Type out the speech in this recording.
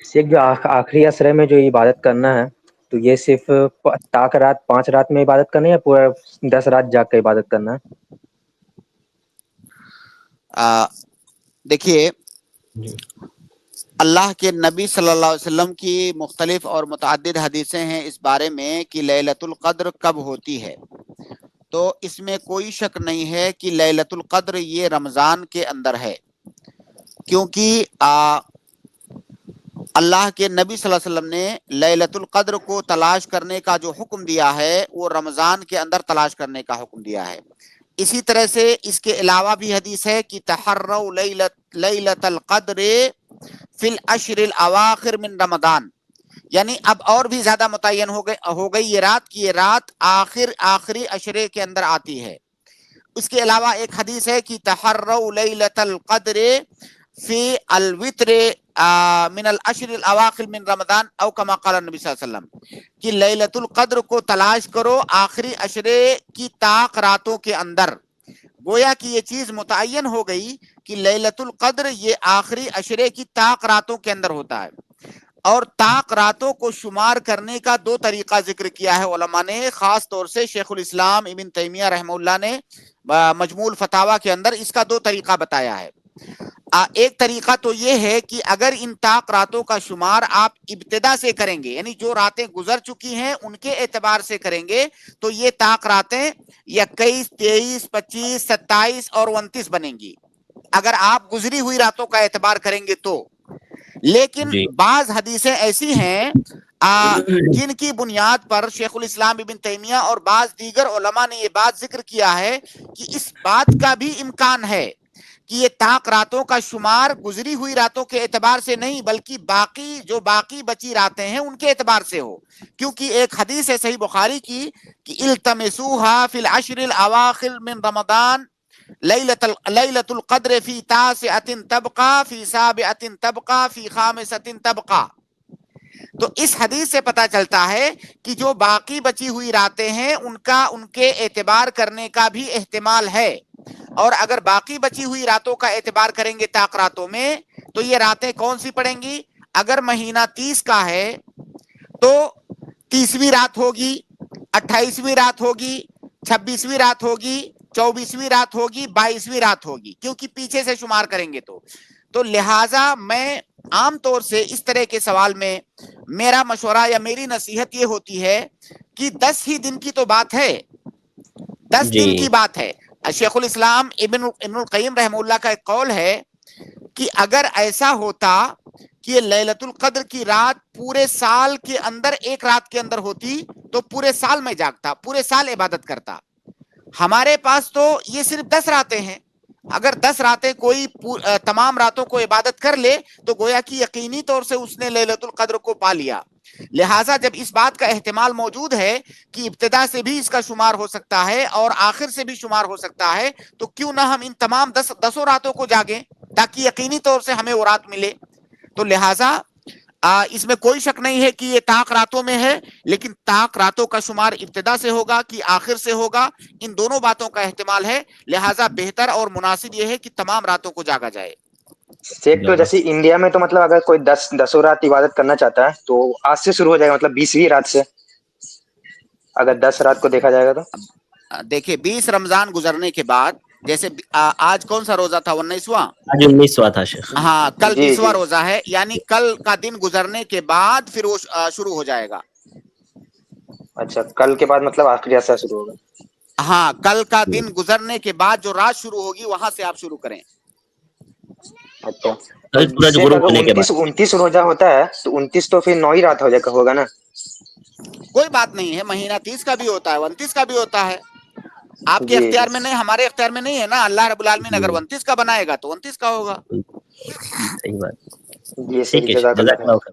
شیخ جو آخری عشرے میں جو عبادت کرنا ہے تو یہ صرف تاک رات 5 رات میں عبادت کرنا ہے یا پورا 10 رات جاگ کے عبادت کرنا ہے؟ دیکھیے جی اللہ کے نبی صلی اللہ علیہ وسلم کی مختلف اور متعدد حدیثیں ہیں اس بارے میں کہ لیلۃ القدر کب ہوتی ہے، تو اس میں کوئی شک نہیں ہے کہ لیلۃ القدر یہ رمضان کے اندر ہے، کیونکہ اللہ کے نبی صلی اللہ علیہ وسلم نے لیلۃ القدر کو تلاش کرنے کا جو حکم دیا ہے وہ رمضان کے اندر تلاش کرنے کا حکم دیا ہے۔ اسی طرح سے اس کے علاوہ بھی حدیث ہے کہ تحروا لیلۃ القدر فی العشر الاواخر من رمضان، یعنی اب اور بھی زیادہ متعین ہو گئی یہ رات کی یہ رات آخری عشرے کے اندر آتی ہے۔ اس کے علاوہ ایک حدیث ہے کہ تحروا لیلۃ القدر فی الوتر من العشر الاواخر من رمضان او کما قال النبی صلی اللہ علیہ وسلم، کہ لیلۃ القدر کو تلاش کرو آخری عشرے کی طاق راتوں کے اندر۔ گویا کہ یہ چیز متعین ہو گئی کہ لیلۃ القدر یہ آخری عشرے کی طاق راتوں کے اندر ہوتا ہے، اور طاق راتوں کو شمار کرنے کا دو طریقہ ذکر کیا ہے علماء نے، خاص طور سے شیخ الاسلام ابن تیمیہ رحمہ اللہ نے مجموع الفتاوی کے اندر اس کا دو طریقہ بتایا ہے۔ ایک طریقہ تو یہ ہے کہ اگر ان طاق راتوں کا شمار آپ ابتدا سے کریں گے، یعنی جو راتیں گزر چکی ہیں ان کے اعتبار سے کریں گے، تو یہ طاق راتیں 21، 23، 25، 27 اور 29 بنیں گی اگر آپ گزری ہوئی راتوں کا اعتبار کریں گے تو۔ لیکن جی بعض حدیثیں ایسی ہیں جن کی بنیاد پر شیخ الاسلام ابن تیمیہ اور بعض دیگر علماء نے یہ بات ذکر کیا ہے کہ اس بات کا بھی امکان ہے کہ یہ طاق راتوں کا شمار گزری ہوئی راتوں کے اعتبار سے نہیں بلکہ باقی بچی راتیں ہیں ان کے اعتبار سے ہو، کیونکہ ایک حدیث ہے صحیح بخاری کی کہ التمسوها فی العشر الاواخر من رمضان لیلۃ القدر فی تاسعۃ تبقى فی سابعۃ تبقى فی خامسۃ تبقى۔ تو اس حدیث سے پتا چلتا ہے کہ جو باقی بچی ہوئی راتیں ہیں ان کے اعتبار کرنے کا بھی احتمال ہے، اور اگر باقی بچی ہوئی راتوں کا اعتبار کریں گے طاق راتوں میں تو یہ راتیں کون سی پڑیں گی؟ اگر مہینہ 30 کا ہے تو 30ویں رات ہوگی، 28ویں رات ہوگی، 26ویں رات ہوگی، 24ویں رات ہوگی، 22ویں رات ہوگی، کیونکہ پیچھے سے شمار کریں گے تو لہٰذا میں عام طور سے اس طرح کے سوال میں میرا مشورہ یا میری نصیحت یہ ہوتی ہے کہ 10 ہی دن کی تو بات ہے، 10 جی دن کی بات ہے۔ شیخ الاسلام ابن القیم رحمہ اللہ کا ایک قول ہے کہ اگر ایسا ہوتا کہ یہ لیلۃ القدر کی رات پورے سال کے اندر ایک رات کے اندر ہوتی تو پورے سال میں جاگتا، پورے سال عبادت کرتا۔ ہمارے پاس تو یہ صرف 10 راتیں ہیں، اگر 10 راتیں کوئی تمام راتوں کو عبادت کر لے تو گویا کہ یقینی طور سے اس نے لیلۃ القدر کو پا لیا۔ لہٰذا جب اس بات کا احتمال موجود ہے کہ ابتدا سے بھی اس کا شمار ہو سکتا ہے اور آخر سے بھی شمار ہو سکتا ہے، تو کیوں نہ ہم ان تمام 10 راتوں کو جاگیں تاکہ یقینی طور سے ہمیں وہ رات ملے۔ تو لہٰذا اس میں کوئی شک نہیں ہے کہ یہ طاق راتوں میں ہے، لیکن طاق راتوں کا شمار ابتدا سے ہوگا کہ آخر سے ہوگا، ان دونوں باتوں کا احتمال ہے، لہٰذا بہتر اور مناسب یہ ہے کہ تمام راتوں کو جاگا جائے۔ شیخ تو جیسے انڈیا میں تو مطلب اگر کوئی 10 رات عبادت کرنا چاہتا ہے تو آج سے شروع ہو جائے گا، مطلب 20ویں رات سے اگر 10 رات کو دیکھا جائے گا تو دیکھیں 20 رمضان گزرنے کے بعد، جیسے آج کون سا روزہ تھا؟ 19واں، آج 19واں تھا شیخ۔ ہاں کل جی 20واں جی روزہ ہے، یعنی کل کا دن گزرنے کے بعد پھر وہ شروع ہو جائے گا۔ اچھا کل کے بعد مطلب آخری حصہ شروع ہوگا۔ ہاں کل کا دن گزرنے کے بعد جو رات شروع ہوگی وہاں سے آپ شروع کریں۔ اچھا کل سورج شیخ غروب اگر ہونے کے بعد 29 روزہ ہوتا ہے تو 29 تو پھر 9 ہی رات ہوگا نا؟ کوئی بات نہیں ہے، مہینہ 30 کا بھی ہوتا ہے، 29 کا بھی ہوتا ہے، آپ کے جی جی اختیار میں نہیں، ہمارے اختیار میں نہیں ہے نا۔ اللہ رب العالمین جی اگر 29 کا بنائے گا تو 29 کا ہوگا۔ صحیح بات، جی صحیح، ٹھیک ہے جزاک اللہ جزاک خیر۔ اللہ خیر۔